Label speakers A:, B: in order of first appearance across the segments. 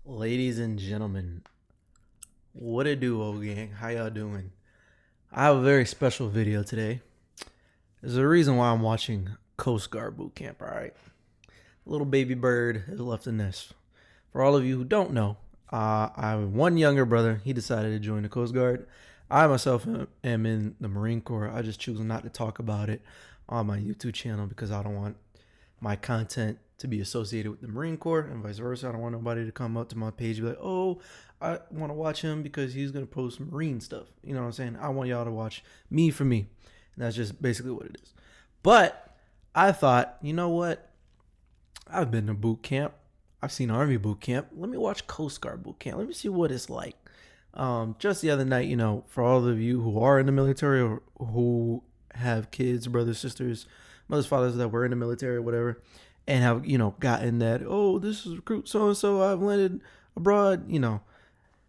A: Ladies and gentlemen, what it do, old gang? How y'all doing? I have a very special video today. There's a reason why I'm watching Coast Guard boot camp, alright? Little baby bird has left the nest. For all of you who don't know, I have one younger brother. He decided to join the Coast Guard. I myself am in the Marine Corps. I just choose not to talk about it on my YouTube channel because I don't want my content to be associated with the Marine Corps and vice versa. I don't want nobody to come up to my page and be like, oh, I want to watch him because he's going to post Marine stuff. You know what I'm saying? I want y'all to watch me for me. And that's just basically what it is. But I thought, you know what? I've been to boot camp. I've seen Army boot camp. Let me watch Coast Guard boot camp. Let me see what it's like. Just the other night, you know, for all of you who are in the military or who have kids, brothers, sisters, mothers, fathers that were in the military or whatever, and have, you know, gotten that, oh, this is recruit so-and-so, I've landed abroad, you know,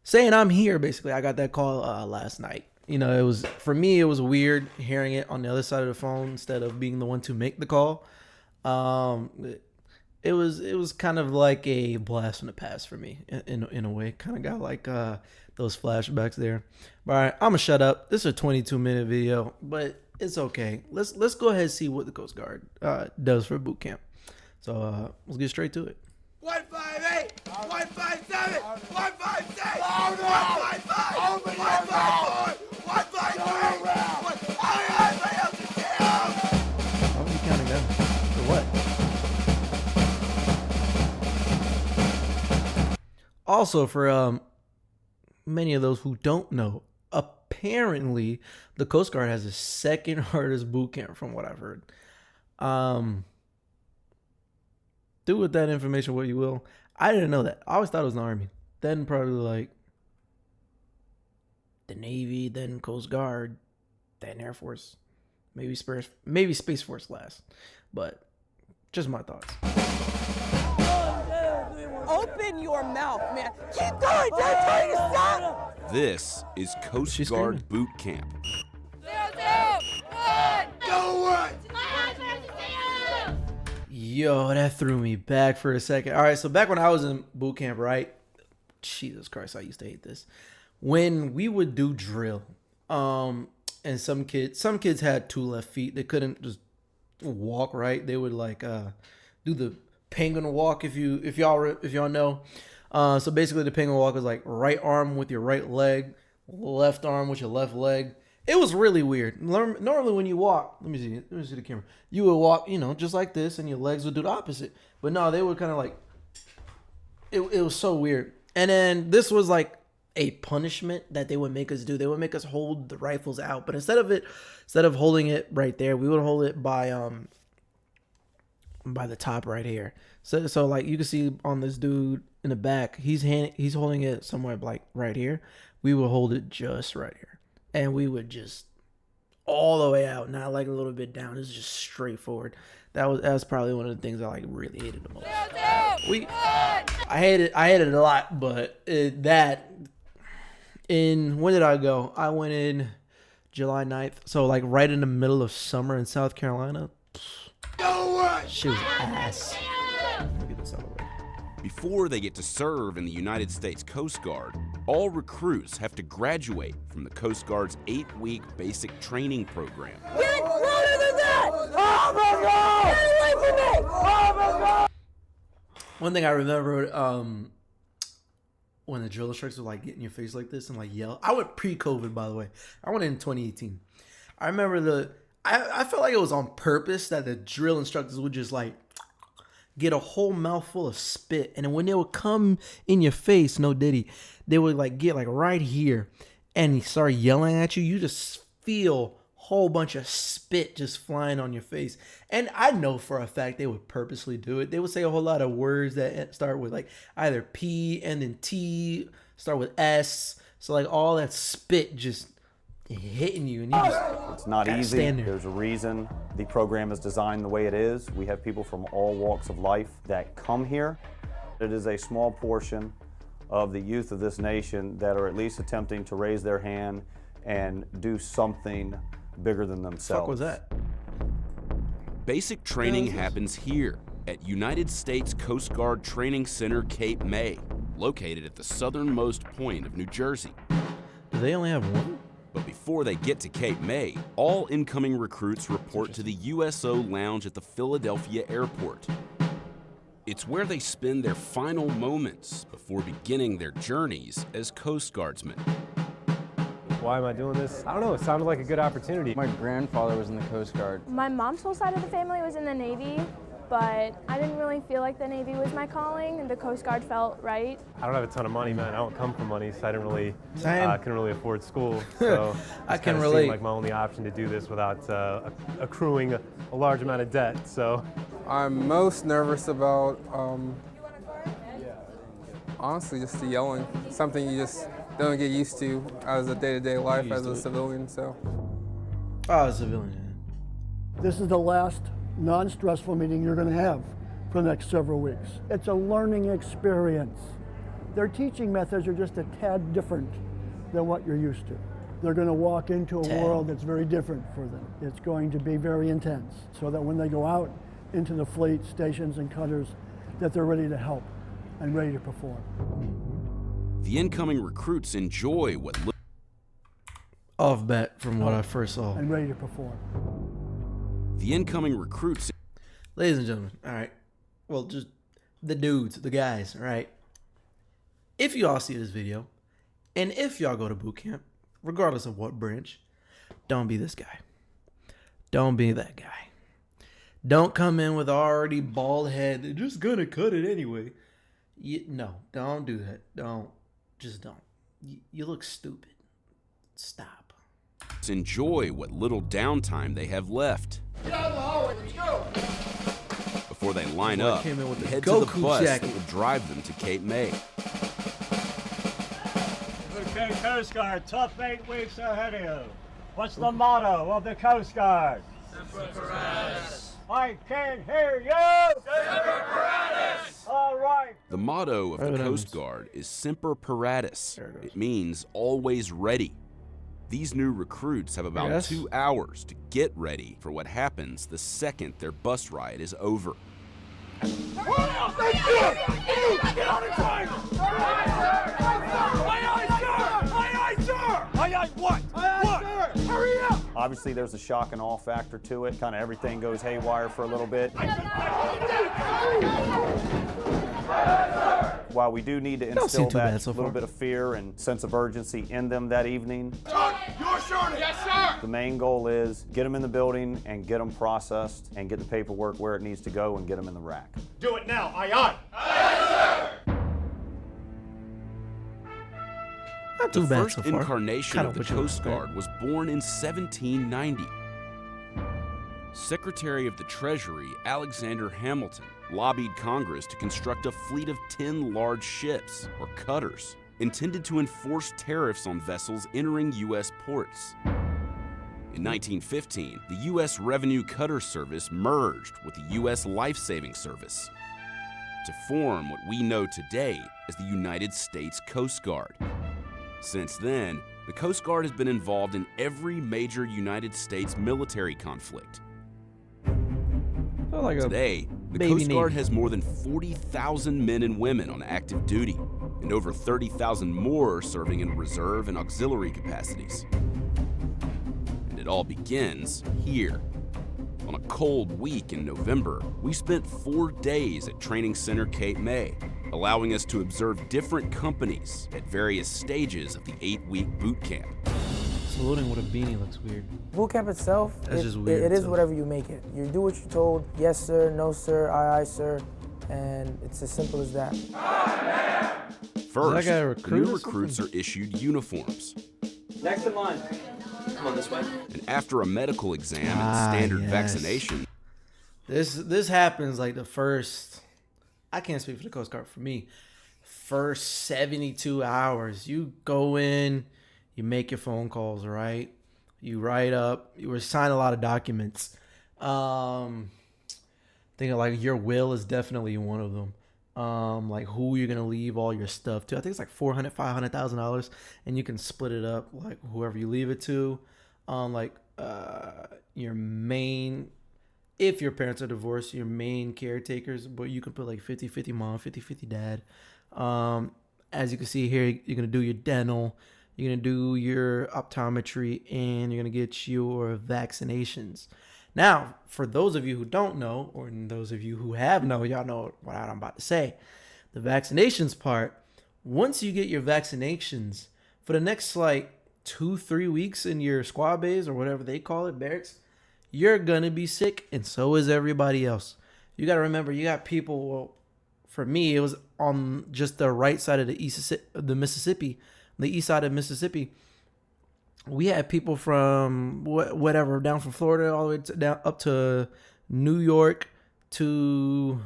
A: saying I'm here, basically. I got that call last night. You know, it was, for me, it was weird hearing it on the other side of the phone instead of being the one to make the call. It was kind of like a blast from the past for me in a way. Kind of got like those flashbacks there. But all right, I'm gonna shut up. This is a 22-minute video, but it's okay. Let's go ahead and see what the Coast Guard does for boot camp. So let's get straight to it.
B: 158, 157, 156, 155, 154, 153.
A: How are you counting down? For what? Also, for many of those who don't know, apparently the Coast Guard has the second hardest boot camp from what I've heard. Do with that information what you will. I didn't know that. I always thought it was the Army. Then probably like the Navy, then Coast Guard, then Air Force, maybe Space Force last. But just my thoughts.
C: Open your mouth, man. Keep going. Don't tell you to stop.
D: This is Coast Guard Boot Camp.
A: Yo, that threw me back for a second. All right, so back when I was in boot camp, right? Jesus Christ, I used to hate this. When we would do drill, and some kids had two left feet. They couldn't just walk right. They would like do the penguin walk if y'all know. So basically the penguin walk is like right arm with your right leg, left arm with your left leg. It was really weird. Normally when you walk, let me see the camera. You would walk, you know, just like this, and your legs would do the opposite. But no, they would kind of like, it was so weird. And then this was like a punishment that they would make us do. They would make us hold the rifles out, but instead of holding it right there, we would hold it by the top right here. So like you can see on this dude in the back, he's holding it somewhere like right here. We would hold it just right here. And we would just all the way out, not like a little bit down. It's just straightforward. That was probably one of the things I like really hated the most. I hated it a lot, but when did I go? I went in July 9th. So like right in the middle of summer in South Carolina. She was ass. Get this out of the way.
D: Before they get to serve in the United States Coast Guard, all recruits have to graduate from the Coast Guard's 8-week basic training program.
C: Get louder than that! Oh my God! Get away from me! Oh my God!
A: One thing I remember, when the drill instructors would like get in your face like this and like yell. I went pre-COVID, by the way. I went in 2018. I remember I felt like it was on purpose that the drill instructors would just like get a whole mouthful of spit, and then when they would come in your face, no diddy, they would like get like right here and start yelling at you. You just feel a whole bunch of spit just flying on your face. And I know for a fact they would purposely do it. They would say a whole lot of words that start with like either P and then T, start with S. So like all that spit just hitting you, and you just
E: it's not easy.
A: stand there.
E: There's a reason the program is designed the way it is. We have people from all walks of life that come here. It is a small portion of the youth of this nation that are at least attempting to raise their hand and do something bigger than themselves.
A: Fuck was that?
D: Basic training happens here at United States Coast Guard Training Center, Cape May. located at the southernmost point of New Jersey.
A: Do they only have one?
D: But before they get to Cape May, all incoming recruits report to the USO Lounge at the Philadelphia airport. It's where they spend their final moments before beginning their journeys as Coast Guardsmen.
F: Why am I doing this? I don't know, it sounded like a good opportunity.
G: My grandfather was in the Coast Guard.
H: My mom's whole side of the family was in the Navy, but I didn't really feel like the Navy was my calling, and the Coast Guard felt right.
F: I don't have a ton of money, man. I don't come from money, so I didn't really,
A: Same.
F: couldn't really afford school. So
A: I
F: it
A: can
F: kinda
A: relate.
F: seemed like my only option to do this without accruing a large amount of debt. So
I: I'm most nervous about, honestly, just the yelling. Something you just don't get used to as a day-to-day life as a civilian. So.
A: Oh, civilian.
J: This is the last non-stressful meeting you're going to have for the next several weeks. It's a learning experience. Their teaching methods are just a tad different than what you're used to. They're going to walk into a world that's very different for them. It's going to be very intense, so that when they go out into the fleet, stations, and cutters, that they're ready to help and ready to perform.
D: The incoming recruits enjoy what
A: Off bet from what I first saw.
J: And ready to perform.
D: the incoming recruits.
A: Ladies and gentlemen, all right. Well, just the dudes, the guys, all right. If you all see this video, and if y'all go to boot camp, regardless of what branch, don't be this guy. Don't be that guy. Don't come in with already bald head. They're just gonna cut it anyway. No, don't do that. Just don't. You look stupid. Stop.
D: Enjoy what little downtime they have left.
B: Get out of the hallway, let's go!
D: Before they line
A: Boy
D: up
A: came in with
D: and
A: the
D: head to the
A: Goku
D: bus
A: jacket.
D: that will drive them to Cape May.
K: Okay, Coast Guard, tough 8 weeks ahead of you. What's the motto of the Coast Guard? Semper Paratus. I can't hear you! Semper Paratus! All right.
D: The motto of the
A: Right,
D: Coast Guard is Semper Paratus. It means always ready. These new recruits have about
A: Yes.
D: 2 hours to get ready for what happens the second their bus ride is over.
B: Let's do it! Get on the train! Aye, aye, sir! Aye, aye, sir! Aye, aye, what? Aye, aye, sir! Hurry up!
E: Obviously, there's a shock and awe factor to it. Kind of everything goes haywire for a little bit. While we do need to
A: Don't seem
E: instill
A: too bad
E: that
A: so
E: little
A: far.
E: bit of fear and sense of urgency in them that evening,
B: John, you're shorted! Yes, sir!
E: the main goal is get them in the building and get them processed and get the paperwork where it needs to go and get them in the rack.
K: Do it now. Aye, aye.
A: Not
D: The
A: too bad
D: first
A: so far.
D: incarnation
A: Kinda
D: of the
A: what you
D: Coast
A: expect.
D: Guard was born in 1790. Secretary of the Treasury Alexander Hamilton lobbied Congress to construct a fleet of 10 large ships, or cutters, intended to enforce tariffs on vessels entering U.S. ports. In 1915, the U.S. Revenue Cutter Service merged with the U.S. Life-Saving Service to form what we know today as the United States Coast Guard. Since then, the Coast Guard has been involved in every major United States military conflict.
A: Oh, like a
D: Today, the
A: baby
D: Coast Guard
A: Navy.
D: has more than 40,000 men and women on active duty, and over 30,000 more serving in reserve and auxiliary capacities. And it all begins here. On a cold week in November, we spent 4 days at Training Center Cape May, allowing us to observe different companies at various stages of the 8-week boot camp.
A: Saluting with a beanie looks weird.
C: Boot camp itself,
A: That's just weird,
C: it is
A: so.
C: whatever you make it. You do what you're told, yes sir, no sir, aye aye sir, and it's as simple as that.
D: First,
A: guy a
D: the
A: recruit
D: new
A: or
D: recruits are issued uniforms.
G: Next in line. Come on this way.
D: And after a medical exam and standard
A: yes.
D: vaccination,
A: This happens like the first. I can't speak for the Coast Guard. For me, first 72 hours, you go in, you make your phone calls, right? You write up, you sign a lot of documents. Thinking like your will is definitely one of them. Like who you're gonna leave all your stuff to. I think it's like $400,000, $500,000, and you can split it up like whoever you leave it to. Your main, if your parents are divorced, your main caretakers, but you can put like 50-50 mom, 50-50 dad. as you can see here, you're going to do your dental, you're going to do your optometry, and you're going to get your vaccinations. Now, for those of you who don't know, or those of you who have know, y'all know what I'm about to say. The vaccinations part, once you get your vaccinations, for the next like 2-3 weeks in your squad bays or whatever they call it, barracks, you're going to be sick, and so is everybody else. You got to remember, you got people, well, for me, it was on just the right side of the Mississippi, the east side of Mississippi. We had people from whatever, down from Florida all the way down up to New York to,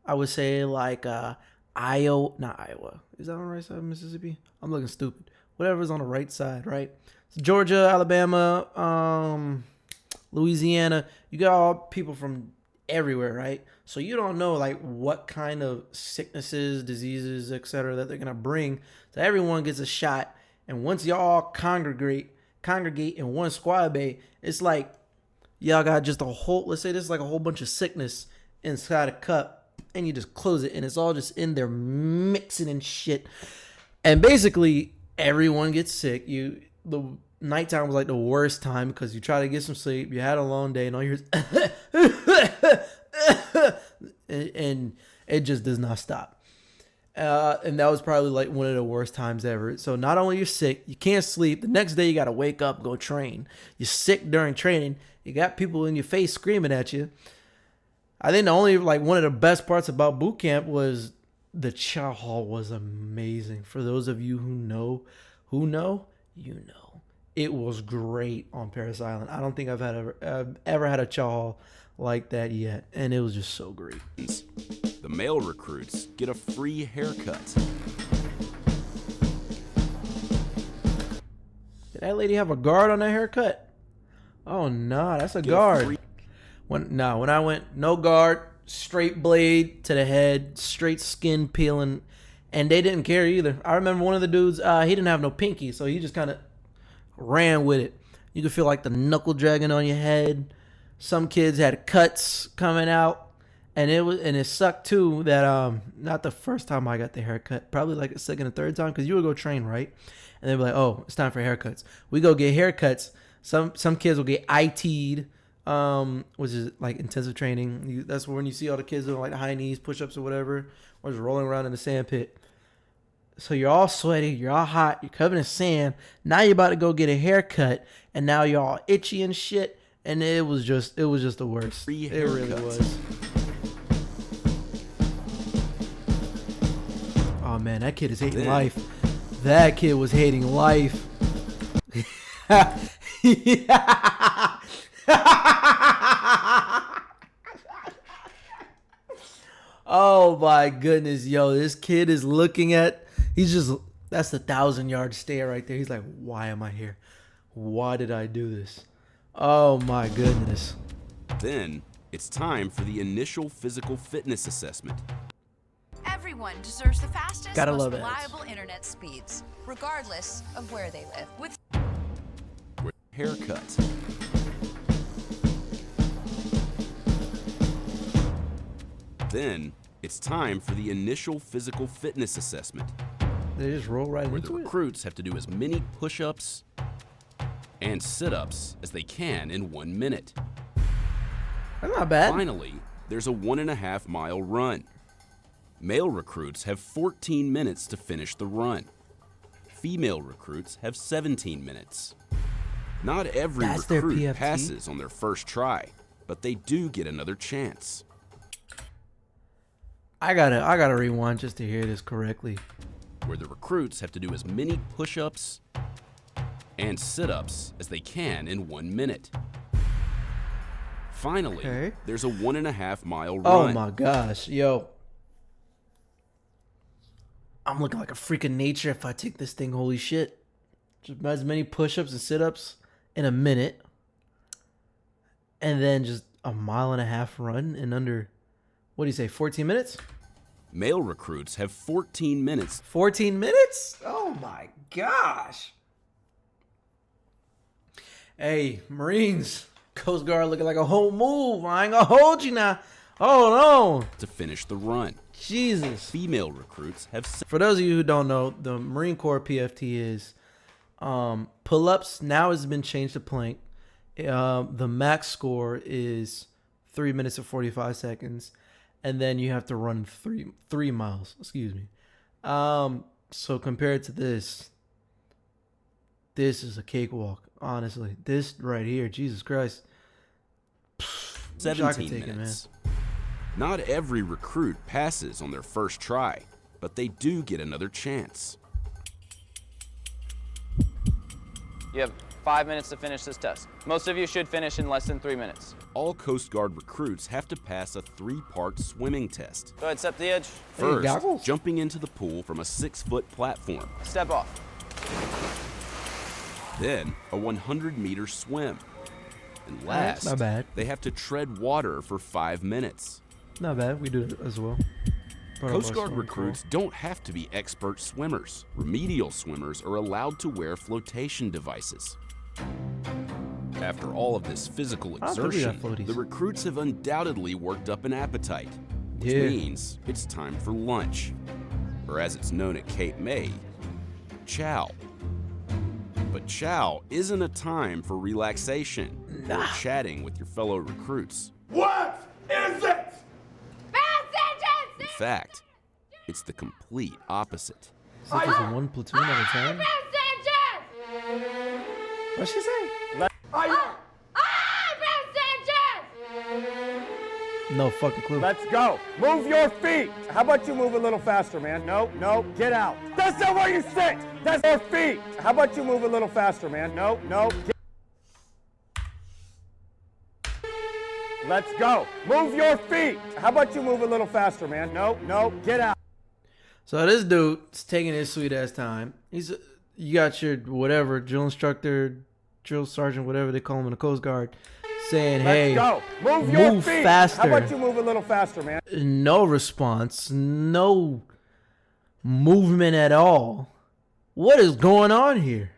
A: I would say like Iowa, not Iowa. Is that on the right side of Mississippi? I'm looking stupid. Whatever's on the right side, right? So Georgia, Alabama, Louisiana. You got all people from everywhere, right? So you don't know like what kind of sicknesses, diseases, etc. that they're gonna bring. So everyone gets a shot. And once y'all congregate in one squad bay, it's like y'all got just a whole, let's say this is like a whole bunch of sickness inside a cup, and you just close it, and it's all just in there mixing and shit. And basically, everyone gets sick. The nighttime was like the worst time because you try to get some sleep. You had a long day, and all you hear is and it just does not stop. And that was probably like one of the worst times ever. So not only you're sick, you can't sleep. The next day you got to wake up, go train. You're sick during training. You got people in your face screaming at you. I think the only like one of the best parts about boot camp was the chow hall was amazing. For those of you who know, you know. It was great on Parris Island. I don't think I've ever had a chow hall like that yet, and it was just so great.
D: The male recruits get a free haircut.
A: Did that lady have a guard on that haircut? Oh no, that's a guard. When I went, no guard, straight blade to the head, straight skin peeling, and they didn't care either. I remember one of the dudes, he didn't have no pinky, so he just kind of ran with it. You could feel like the knuckle dragging on your head. Some kids had cuts coming out. And it sucked too that not the first time I got the haircut, probably like the second or third time, because you would go train, right? And they'd be like, oh, it's time for haircuts. We go get haircuts. Some kids will get IT'd, which is like intensive training. That's when you see all the kids doing like the high knees, push-ups or whatever, or just rolling around in the sand pit. So you're all sweaty, you're all hot, you're covered in sand. Now you're about to go get a haircut, and now you're all itchy and shit. And it was just the worst. It really was. Oh man, that kid is hating life. That kid was hating life. Oh my goodness, yo, this kid is looking at, that's the 1,000-yard stare right there. He's like, why am I here? Why did I do this? Oh my goodness.
D: Then it's time for the initial physical fitness assessment.
L: Everyone deserves the fastest,
A: Gotta
L: most
A: love
L: reliable internet speeds, regardless of where they live. With
D: Haircut. Then it's time for the initial physical fitness assessment.
A: They just roll right
D: where
A: into
D: the
A: it.
D: recruits have to do as many push-ups and sit-ups as they can in 1 minute.
A: That's not bad.
D: Finally, there's a 1.5 mile run. Male recruits have 14 minutes to finish the run. Female recruits have 17 minutes. Not every
A: That's their
D: recruit
A: PFT?
D: passes on their first try, but they do get another chance.
A: I gotta rewind just to hear this correctly.
D: Where the recruits have to do as many push-ups and sit-ups as they can in 1 minute. Finally, there's a 1.5 mile run.
A: Oh my gosh, yo. I'm looking like a freak of nature if I take this thing, holy shit. Just as many push-ups and sit-ups in a minute. And then just a 1.5 mile run in under, what do you say, 14 minutes?
D: Male recruits have 14 minutes.
A: 14 minutes? Oh my gosh. Hey, Marines, Coast Guard looking like a whole move. I ain't gonna hold you now. Hold on.
D: To finish the run.
A: Jesus.
D: Female recruits have
A: For those of you who don't know, the Marine Corps PFT is pull-ups. Now has been changed to plank. The max score is 3 minutes and 45 seconds, and then you have to run three miles. Excuse me. So compared to this is a cakewalk. Honestly, this right here, Jesus Christ.
D: 17 minutes. Not every recruit passes on their first try, but they do get another chance.
G: You have 5 minutes to finish this test. Most of you should finish in less than 3 minutes.
D: All Coast Guard recruits have to pass a 3-part swimming test.
G: Go ahead, step to the edge.
D: First, jumping into the pool from a 6-foot platform.
G: Step off.
D: Then, a 100-meter swim. And last,
A: not bad.
D: They have to tread water for 5 minutes.
A: Not bad. We do it as well.
D: Coast Guard recruits don't have to be expert swimmers. Remedial swimmers are allowed to wear flotation devices. After all of this physical exertion, the recruits have undoubtedly worked up an appetite, which means it's time for lunch, or as it's known at Cape May, chow. But chow isn't a time for relaxation or chatting with your fellow recruits.
B: What is it?
D: In fact, it's the complete opposite.
A: So there's one platoon at a time? What'd she say? No fucking clue.
K: Let's go. Move your feet. How about you move a little faster, man? No, get out. That's not where you sit. That's your feet. How about you move a little faster, man? No. Let's go. Move your feet. How about you move a little faster, man? No, get out.
A: So this dude's taking his sweet ass time. You got your whatever, drill instructor, drill sergeant, whatever they call him in the Coast Guard, saying, hey,
K: Let's go. Move your feet.
A: faster.
K: How about you move a little faster, man?
A: No response, no movement at all. What is going on here?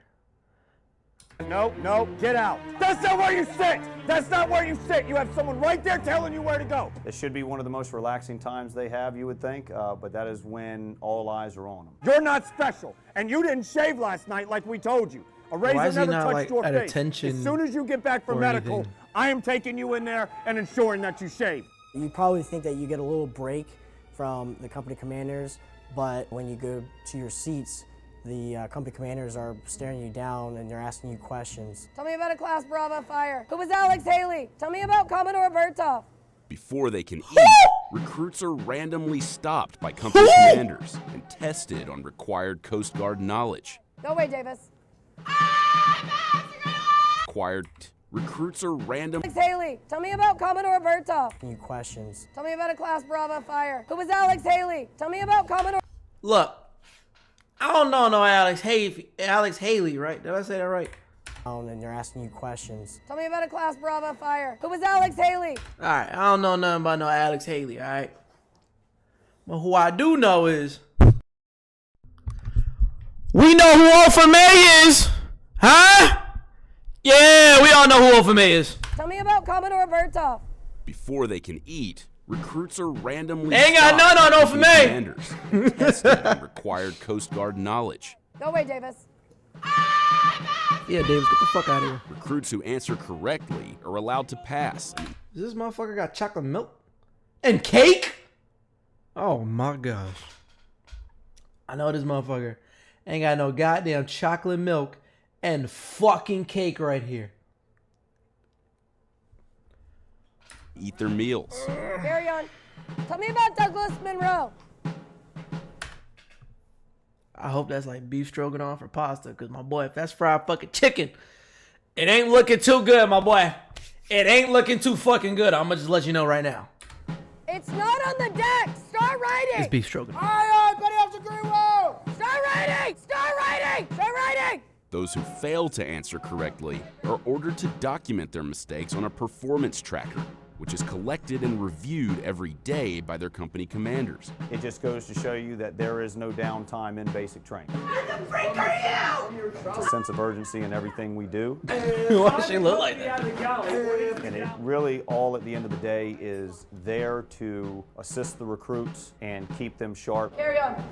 K: No, get out. That's not where you sit. That's not where you sit. You have someone right there telling you where to go.
E: This should be one of the most relaxing times they have, you would think, but that is when all eyes are on them.
K: You're not special, and you didn't shave last night like we told you. A razor
A: Why is he
K: never
A: not,
K: touched
A: like,
K: your
A: at
K: face.
A: attention
K: As soon as you get back from
A: or
K: medical,
A: anything?
K: I am taking you in there and ensuring that you shave.
C: You probably think that you get a little break from the company commanders, but when you go to your seats, the company commanders are staring you down and they're asking you questions.
M: Tell me about a Class Bravo fire. Who was Alex Haley? Tell me about Commodore Bertov.
D: Before they can eat, recruits are randomly stopped by company commanders and tested on required Coast Guard knowledge.
M: Go away, Davis.
D: Recruits are random.
M: Alex Haley. Tell me about Commodore Bertov.
C: You questions.
M: Tell me about a Class Bravo fire. Who was Alex Haley? Tell me about Commodore.
A: Look, I don't know no Alex Haley, right? Did I say that right?
C: And they're asking you questions.
M: Tell me about a Class Bravo fire. Who was Alex Haley?
A: All right, I don't know nothing about no Alex Haley, all right? But who I do know is, we know who Alpha May is, huh? Yeah, we all know who Alpha May is.
M: Tell me about Commodore Bertov.
D: Before they can eat, recruits are randomly
A: Ain't got
D: stopped
A: none on
D: by
A: Alpha
D: company
A: May.
D: commanders and tested on required Coast Guard knowledge.
M: Go away, Davis.
A: Yeah, Davis, get the fuck out of here.
D: Recruits who answer correctly are allowed to pass.
A: Does this motherfucker got chocolate milk and cake? Oh my gosh. I know this motherfucker ain't got no goddamn chocolate milk and fucking cake right here.
D: Eat their meals.
M: Carry on. Tell me about Douglas Monroe.
A: I hope that's like beef stroganoff or pasta, because my boy, if that's fried fucking chicken, it ain't looking too good, my boy. It ain't looking too fucking good. I'm gonna just let you know right now.
M: It's not on the deck. Start writing.
A: It's beef stroganoff.
M: Aye, aye, Petty Officer Greenwell. Start writing. Start writing. Start writing.
D: Those who fail to answer correctly are ordered to document their mistakes on a performance tracker. which is collected and reviewed every day by their company commanders.
E: It just goes to show you that there is no downtime in basic training.
M: Who the freak are you?
E: It's a sense of urgency in everything we do.
A: Why does she look like that?
E: And it really all at the end of the day is there to assist the recruits and keep them sharp.
M: Carry on.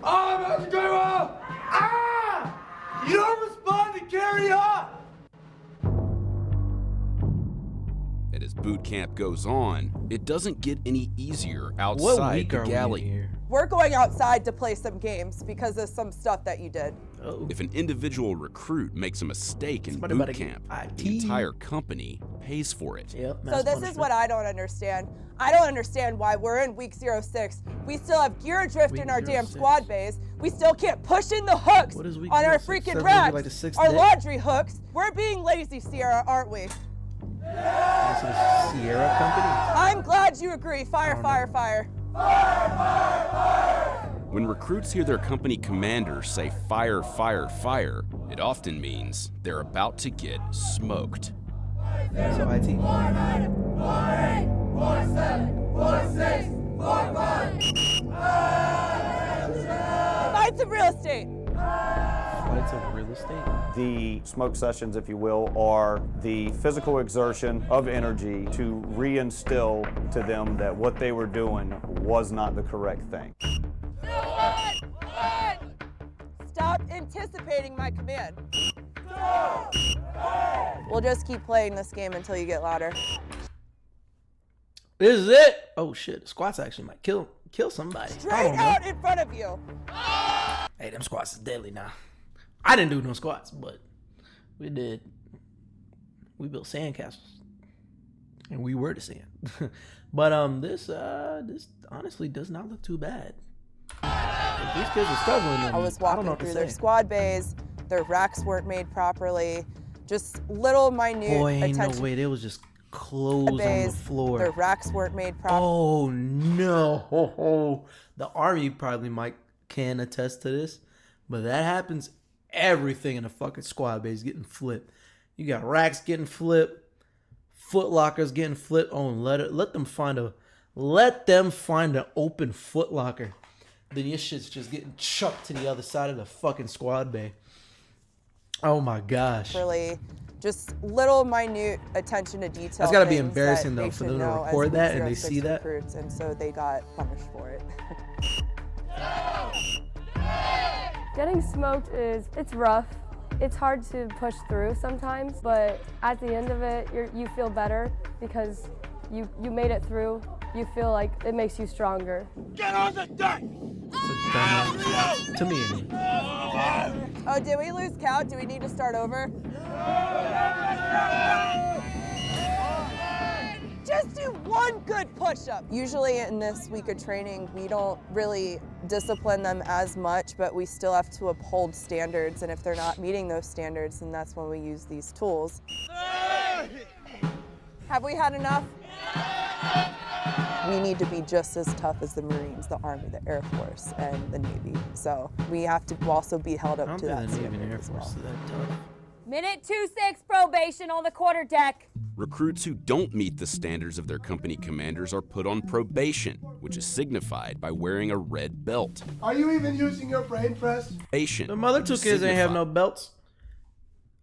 B: I'm about to go up! Ah! You don't respond to carry on!
D: And as boot camp goes on, it doesn't get any easier
A: What
D: outside
A: week
D: the
A: are we in
D: galley.
A: here?
N: We're going outside to play some games because of some stuff that you did.
A: Oh.
D: If an individual recruit makes a mistake in
A: Somebody better
D: boot
A: get
D: camp,
A: IT.
D: the entire company pays for it.
A: Yep,
N: So
A: mass
N: this is
A: punishment.
N: what I don't understand. I don't understand why we're in week 06. We still have gear drift
A: Week
N: in our damn
A: 06.
N: squad bays. We still can't push in the hooks
A: What is week
N: on our
A: 06?
N: freaking
A: Says
N: racks,
A: like the sixth
N: our
A: day.
N: laundry hooks. We're being lazy, Sierra, aren't we?
A: This is Sierra Company.
N: I'm glad you agree. Fire, fire, fire.
D: When recruits hear their company commander say fire, fire, fire, it often means they're about to get smoked.
A: So IT.
M: 4-9-4-6-4-5.
N: Find some real estate.
A: Flights of real estate.
E: The smoke sessions, if you will, are the physical exertion of energy to reinstill to them that what they were doing was not the correct thing.
N: Stop anticipating my command. We'll just keep playing this game until you get louder.
A: This is it. Oh shit, the squats actually might kill somebody. I
N: Straight
A: don't know.
N: out in front of you.
A: Hey, them squats is deadly now. I didn't do no squats, but we did. We built sandcastles, and we were the sand. But this honestly does not look too bad. If these kids are struggling, then
N: I was
A: I don't
N: walking
A: know what to
N: through their
A: say.
N: squad bays. Their racks weren't made properly. Just little minute
A: Boy, ain't no
N: attention
A: way they was just clothes on the
N: bays.
A: floor.
N: Their racks weren't made properly.
A: Oh no! The army probably can attest to this, but that happens. Everything in the fucking squad base getting flipped. You got racks getting flipped, foot lockers getting flipped. Oh, and let them find an open foot locker. Then your shit's just getting chucked to the other side of the fucking squad bay. Oh my gosh.
N: Really, just little minute attention to detail.
A: That's gotta be
N: things
A: embarrassing,
N: that
A: though,
N: they
A: for
N: should
A: them to
N: know as
A: record that and they
N: 06
A: see that.
N: recruits, and so they got punished for it.
H: Getting smoked it's rough. It's hard to push through sometimes, but at the end of it, you feel better because you made it through. You feel like it makes you stronger.
B: Get on the deck!
A: To me, anyway.
N: Oh, did we lose count? Do we need to start over? Just do one good push-up. Usually in this week of training, we don't really discipline them as much, but we still have to uphold standards, and if they're not meeting those standards, then that's when we use these tools. Have we had enough? We need to be just as tough as the Marines, the Army, the Air Force, and the Navy. So we have to also be held up to that
A: I don't think the Navy
N: standard
A: and Air
N: as
A: Force
N: well.
A: is that tough.
M: Minute 2-6 probation on the quarterdeck.
D: Recruits who don't meet the standards of their company commanders are put on probation, which is signified by wearing a red belt.
B: Are you even using your brain press?
D: Probation.
A: The mother two kids ain't have no belts.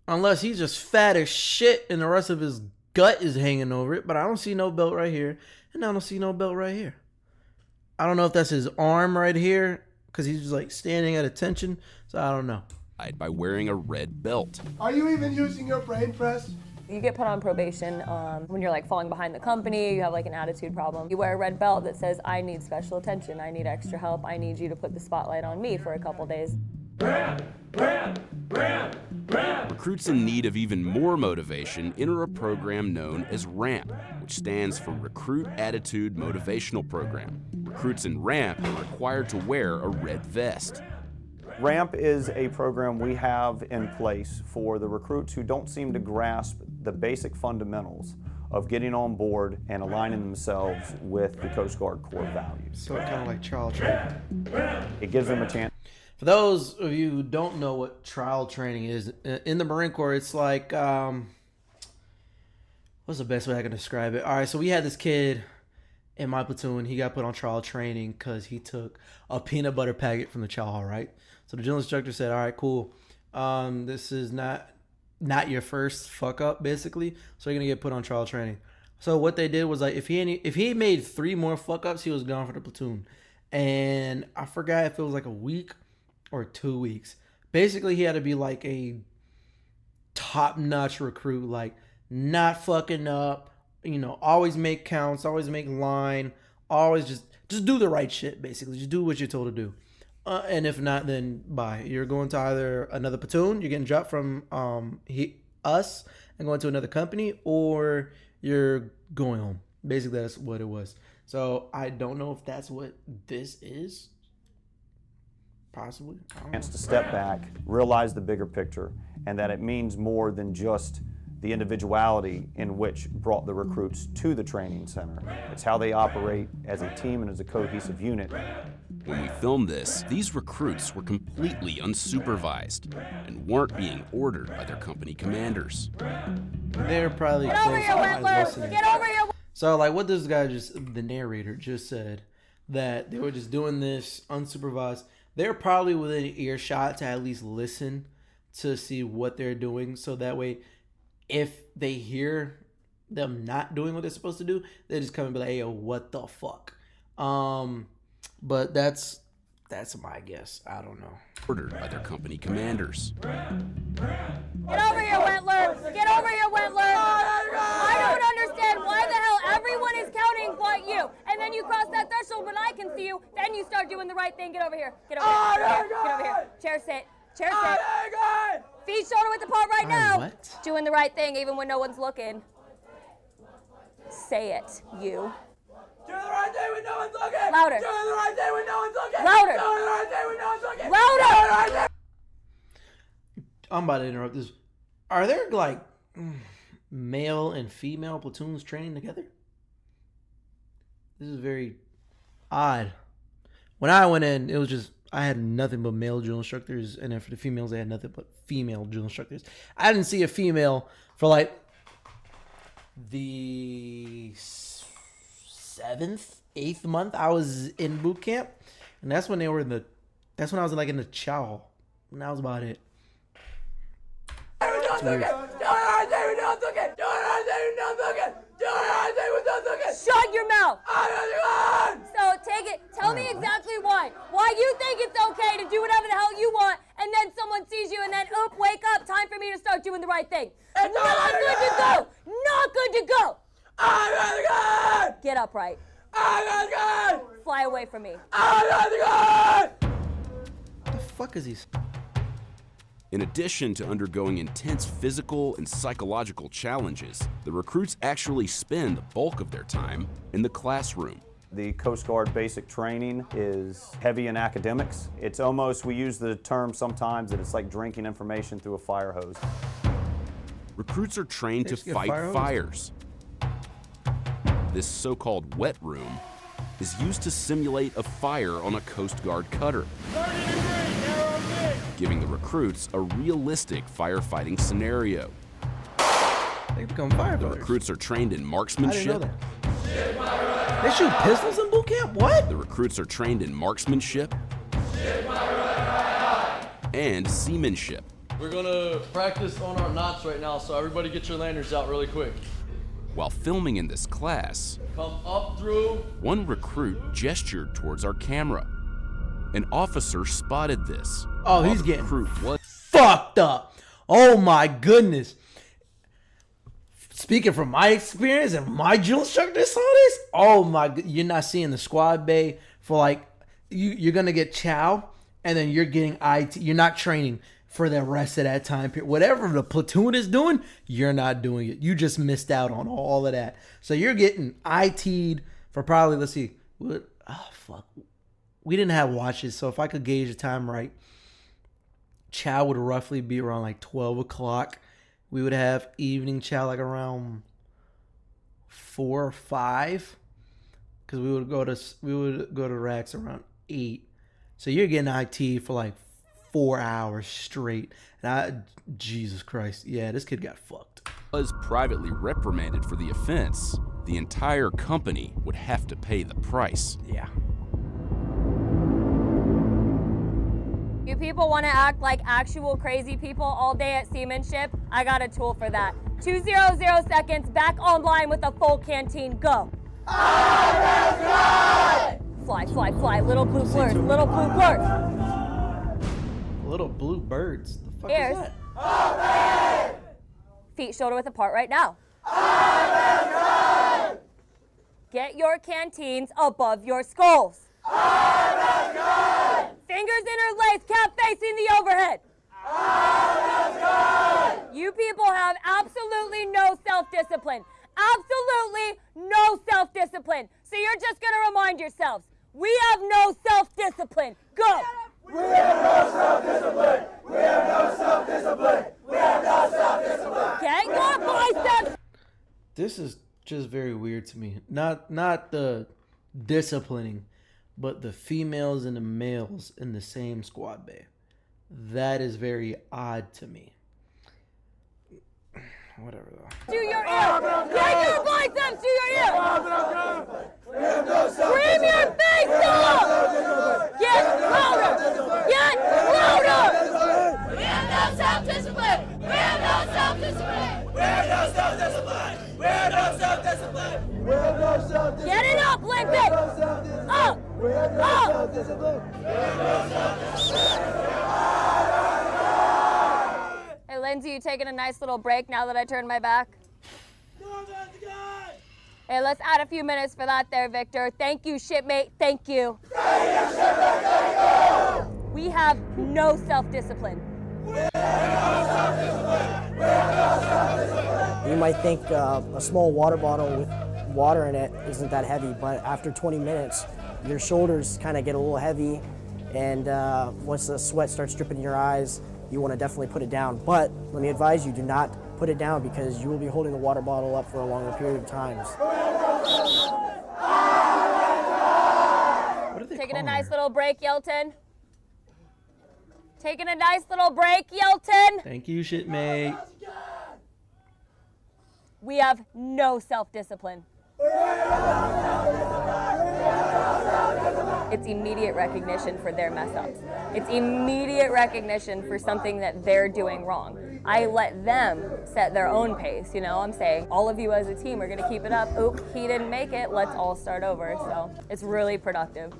A: Unless he's just fat as shit and the rest of his gut is hanging over it. But I don't see no belt right here. And I don't see no belt right here. I don't know if that's his arm right here. Because he's just like standing at attention. So I don't know.
D: By wearing a red belt.
B: Are you even using your brain press?
O: You get put on probation when you're like falling behind the company, you have like an attitude problem. You wear a red belt that says, I need special attention, I need extra help, I need you to put the spotlight on me for a couple days.
D: Recruits in need of even more motivation enter a program known as RAMP, which stands for Recruit Attitude Motivational Program. Recruits in RAMP are required to wear a red vest.
E: RAMP is a program we have in place for the recruits who don't seem to grasp the basic fundamentals of getting on board and aligning themselves with the Coast Guard core values.
A: So kind of like trial training.
E: It gives them a chance.
A: For those of you who don't know what trial training is, in the Marine Corps, it's like, what's what's the best way I can describe it? All right, so we had this kid in my platoon. He got put on trial training because he took a peanut butter packet from the chow hall, right? So the drill instructor said, all right, cool. This is not your first fuck up, basically. So you're going to get put on trial training. So what they did was, like, if he made 3 more fuck ups, he was gone for the platoon. And I forgot if it was like a week or 2 weeks. Basically, he had to be like a top-notch recruit, like not fucking up, always make counts, always make line, always just do the right shit, basically. Just do what you're told to do. And if not, then bye. You're going to either another platoon, you're getting dropped from us and going to another company, or you're going home. Basically, that's what it was. So I don't know if that's what this is. Possibly.
E: Chance to step back, realize the bigger picture, and that it means more than just the individuality in which brought the recruits to the training center. It's how they operate as a team and as a cohesive unit.
D: When we filmed this, these recruits were completely unsupervised and weren't being ordered by their company commanders.
A: They're probably
M: Get over here, Wentler! Get over here!
A: So, like, what this guy the narrator just said, that they were just doing this unsupervised. They're probably within earshot to at least listen to see what they're doing. So that way, if they hear them not doing what they're supposed to do, they just come and be like, hey, yo, what the fuck? But that's my guess. I don't know.
D: Ordered by their company commanders.
M: Get over here, Wentler! Get over here, Wentler! I don't understand why the hell everyone is counting but you. And then you cross that threshold when I can see you, then you start doing the right thing. Get over here. Get over here. Get over here. Chair sit. Chair sit. Feet shoulder width apart right now.
A: What?
M: Doing the right thing even when no one's looking. Say it, you.
B: Doing the right thing when no one's looking.
M: Louder.
B: Doing the right thing when no one's looking.
M: Louder.
B: Doing the right thing when no one's looking.
M: Louder.
B: Doing the right thing.
A: I'm about to interrupt this. Are there, like, male and female platoons training together? This is very odd. When I went in, it was just, I had nothing but male drill instructors, and then for the females, they had nothing but female drill instructors. I didn't see a female for, like, the 7th, 8th month I was in boot camp, and that's when I was like in the chow, and that was about it.
M: Shut your mouth! So take it, tell me exactly why. Why you think it's okay to do whatever the hell you want, and then someone sees you and then, oop, wake up, time for me to start doing the right thing. It's not good to go! Not good to go! Get upright. Fly away from me.
A: What the fuck is he?
D: In addition to undergoing intense physical and psychological challenges, the recruits actually spend the bulk of their time in the classroom.
E: The Coast Guard basic training is heavy in academics. It's almost, we use the term sometimes that it's like drinking information through a fire hose.
D: Recruits are trained to fight fires. This so-called wet room is used to simulate a fire on a Coast Guard cutter, giving the recruits a realistic firefighting scenario.
A: They become firefighters.
D: The recruits are trained in marksmanship.
A: I didn't know that. They shoot pistols in boot camp? What?
D: The recruits are trained in marksmanship and seamanship.
P: We're gonna practice on our knots right now, so everybody get your lanyards out really quick.
D: While filming in this class,
P: come up through.
D: One recruit gestured towards our camera. An officer spotted this.
A: Oh, he's getting fucked up. Oh my goodness. Speaking from my experience and my drill instructor saw this, oh my, you're not seeing the squad bay for like, you're going to get chow and then you're getting IT. You're not training for the rest of that time period. Whatever the platoon is doing, you're not doing it. You just missed out on all of that. So you're getting IT'd for probably, let's see, we didn't have watches, so if I could gauge the time right, chow would roughly be around like 12 o'clock. We would have evening chow like around 4 or 5, because we would go to racks around 8. So you're getting IT for like 4 hours straight. And Jesus Christ, yeah, this kid got fucked.
D: was privately reprimanded for the offense, the entire company would have to pay the price.
A: Yeah.
M: You people want to act like actual crazy people all day at seamanship? I got a tool for that. 200 seconds, back online with a full canteen, go. Fly, fly, fly, little blue blurs, little blue blurs.
A: Little blue birds. The fuck
M: Ears.
A: is that?
M: Feet shoulder width apart right now. Get your canteens above your skulls. Fingers interlaced, cap facing the overhead. You people have absolutely no self-discipline. Absolutely no self-discipline. So you're just going to remind yourselves, we have no self-discipline. Go.
B: We have no self-discipline. We have no self-discipline. We have no self-discipline.
M: Get your biceps.
A: This is just very weird to me. Not the disciplining, but the females and the males in the same squad bay. That is very odd to me. Whatever though.
M: To your ear. Get your biceps to your ear. Scream your face off. Get louder. Get louder.
B: We have no self-discipline. We have no self-discipline. We have no self-discipline. We have no self-discipline. We have no self-discipline.
M: Get it up, Lindsay. Up.
B: We have no self-discipline. We have no self-discipline.
M: Hey, Lindsay, you taking a nice little break now that I turned my back? Hey, let's add a few minutes for that there, Victor. Thank you, shipmate. Thank you.
B: Thank you, shipmate. Thank you.
M: We have no self-discipline.
C: You might think a small water bottle with water in it isn't that heavy, but after 20 minutes, your shoulders kind of get a little heavy, and once the sweat starts dripping in your eyes, you want to definitely put it down. But let me advise you, do not put it down because you will be holding the water bottle up for a longer period of time.
M: Taking a nice little break, Yelton. Taking a nice little break, Yelton.
A: Thank you, shitmate.
M: We have no self-discipline. It's immediate recognition for their mess ups. It's immediate recognition for something that they're doing wrong. I let them set their own pace, you know? I'm saying all of you as a team are gonna keep it up. Oop, he didn't make it, let's all start over. So it's really productive.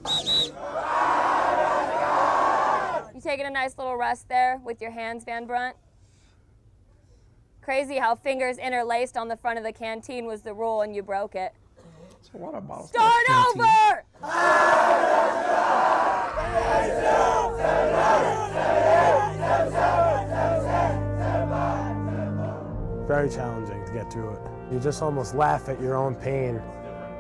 M: You taking a nice little rest there with your hands, Van Brunt? Crazy how fingers interlaced on the front of the canteen was the rule and you broke it.
A: It's a water bottle.
M: Start over!
Q: Very challenging to get through it. You just almost laugh at your own pain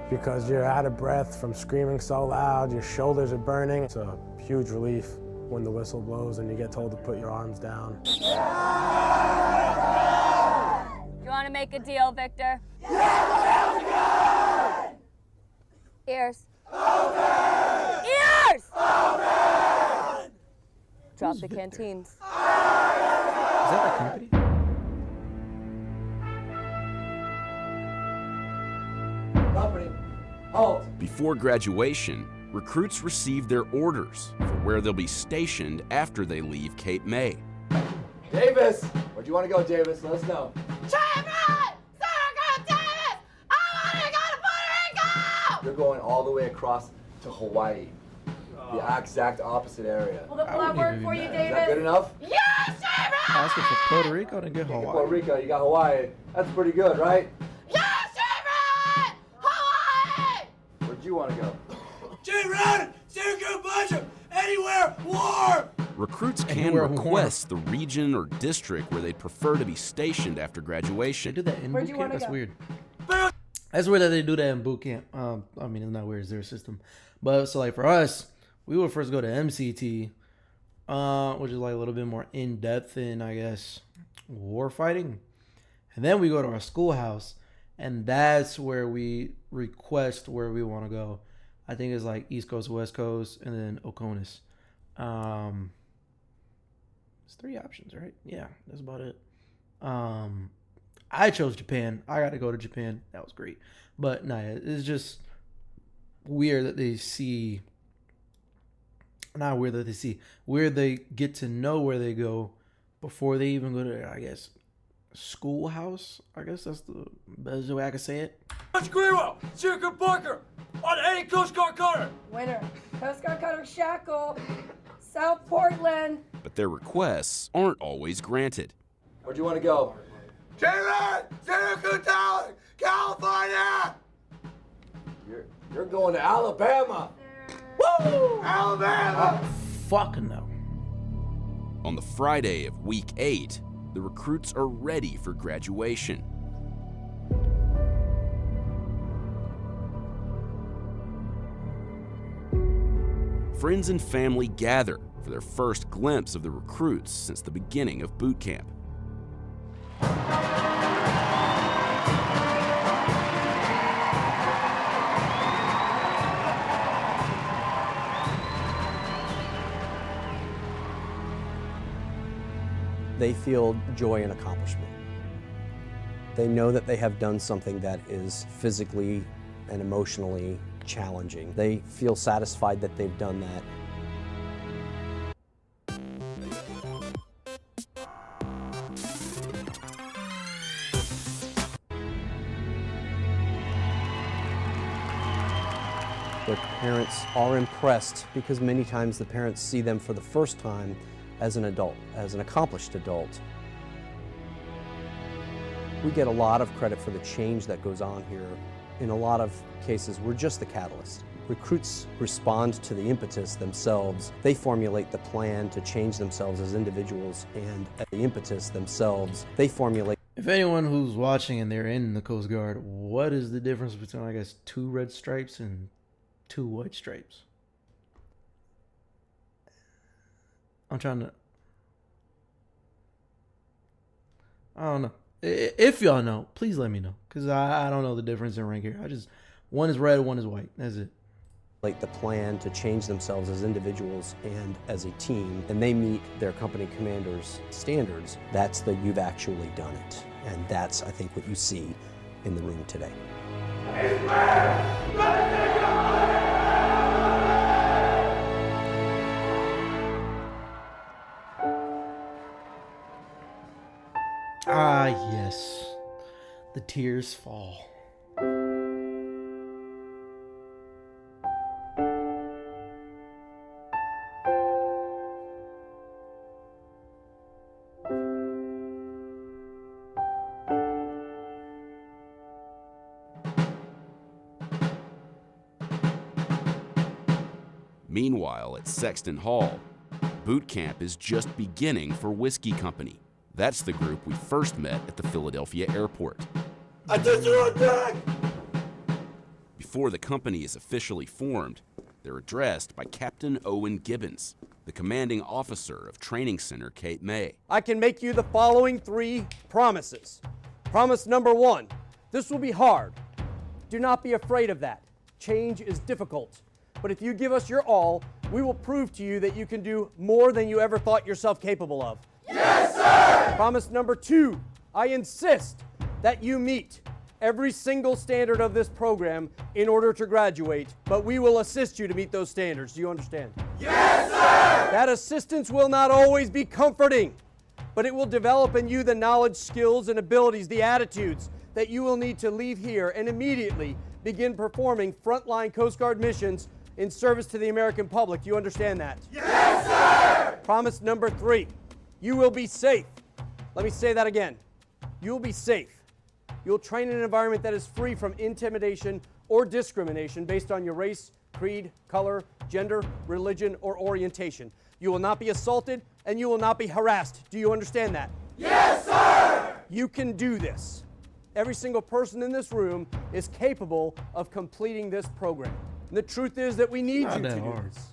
Q: because you're out of breath from screaming so loud, your shoulders are burning. It's a huge relief when the whistle blows and you get told to put your arms down.
M: You want to make a deal, Victor? Ears. Open! Ears! Open! Drop the canteens.
A: Is that the company?
B: Company, halt.
D: Before graduation, recruits receive their orders for where they'll be stationed after they leave Cape May.
B: Davis, where do you want to go, Davis? Let us know. You're going all the way across to Hawaii. The exact opposite area.
H: Will that work for you,
B: Is
H: Davis?
B: that good enough?
H: Yes, Davis!
A: Asking for Puerto Rico to get Hawaii.
B: Puerto Rico, you got Hawaii. That's pretty good, right?
H: Yes, Davis! Hawaii!
B: Where'd you want to go?
R: J-Rod, Syracuse Bishop, anywhere, war!
D: Recruits can
A: Anywhere
D: request the region or district where they'd prefer to be stationed after graduation.
A: They do that in
H: Where'd
A: boot
H: you
A: camp?
H: wanna
A: That's
H: go?
A: weird. That's weird that they do that in boot camp. I mean, it's not weird, it's their system. But so like for us, we would first go to MCT, which is like a little bit more in depth in, I guess, war fighting, and then we go to our schoolhouse, and that's where we request where we want to go. I think it's like East Coast, West Coast, and then Oconus. It's 3 options, right? Yeah, that's about it. I chose Japan. I got to go to Japan. That was great. But nah, it's just weird that they see. Not weird that they see. Weird they get to know where they go before they even go to, I guess, schoolhouse. I guess that's the best way I can say it.
R: Greenwell, Circuit Parker, on any Coast Guard cutter.
S: Winner, Coast Guard cutter Shackle, South Portland.
D: But their requests aren't always granted.
R: Where'd you want to go? J-Red, Syracuse Tower, California. You're going to Alabama. Woo! Alabama!
A: Fuck no.
D: On the Friday of week 8, the recruits are ready for graduation. Friends and family gather for their first glimpse of the recruits since the beginning of boot camp.
T: They feel joy and accomplishment. They know that they have done something that is physically and emotionally challenging. They feel satisfied that they've done that. Their parents are impressed because many times the parents see them for the first time as an adult, as an accomplished adult. We get a lot of credit for the change that goes on here. In a lot of cases, we're just the catalyst. Recruits respond to the impetus themselves. They formulate the plan to change themselves as individuals, and at the impetus themselves, they formulate.
A: If anyone who's watching and they're in the Coast Guard, what is the difference between, I guess, 2 red stripes and 2 white stripes? I'm trying to... I don't know. If y'all know, please let me know. Because I don't know the difference in rank here. One is red, one is white. That's it.
T: The plan to change themselves as individuals and as a team, and they meet their company commander's standards. That's the you've actually done it. And that's, I think, what you see in the room today.
A: Ah, yes. The tears fall.
D: Meanwhile, at Sexton Hall, boot camp is just beginning for Whiskey Company. That's the group we first met at the Philadelphia airport.
R: Attention on deck!
D: Before the company is officially formed, they're addressed by Captain Owen Gibbons, the commanding officer of Training Center Cape May.
U: I can make you the following 3 promises. Promise number 1, this will be hard. Do not be afraid of that. Change is difficult. But if you give us your all, we will prove to you that you can do more than you ever thought yourself capable of.
R: Yes, sir!
U: Promise number 2, I insist that you meet every single standard of this program in order to graduate, but we will assist you to meet those standards. Do you understand?
R: Yes, sir!
U: That assistance will not always be comforting, but it will develop in you the knowledge, skills, and abilities, the attitudes that you will need to leave here and immediately begin performing frontline Coast Guard missions in service to the American public. Do you understand that?
R: Yes, sir!
U: Promise number 3, you will be safe. Let me say that again. You will be safe. You'll train in an environment that is free from intimidation or discrimination based on your race, creed, color, gender, religion, or orientation. You will not be assaulted and you will not be harassed. Do you understand that?
R: Yes, sir!
U: You can do this. Every single person in this room is capable of completing this program. And the truth is that we need you to do this.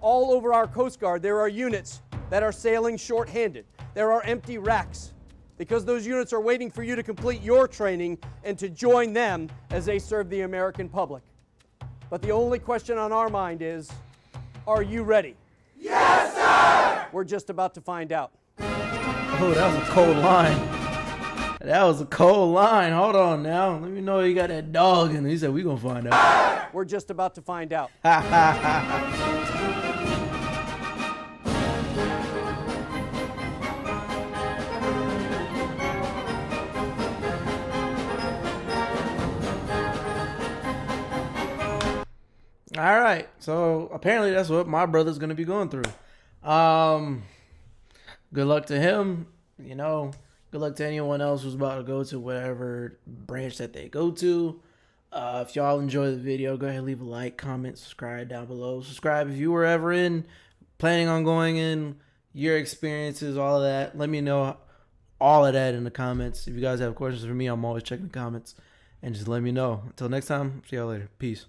U: All over our Coast Guard, there are units that are sailing short-handed. There are empty racks because those units are waiting for you to complete your training and to join them as they serve the American public. But the only question on our mind is, are you ready?
R: Yes, sir!
U: We're just about to find out.
A: Oh, that was a cold line. That was a cold line. Hold on now. Let me know you got that dog in. He said we gonna find out.
U: We're just about to find out.
A: All right. So apparently that's what my brother's gonna be going through. Good luck to him. You know, good luck to anyone else who's about to go to whatever branch that they go to. If y'all enjoy the video, go ahead and leave a like, comment, subscribe down below. Subscribe if you were ever planning on going in, your experiences, all of that. Let me know all of that in the comments. If you guys have questions for me, I'm always checking the comments. And just let me know. Until next time, see y'all later. Peace.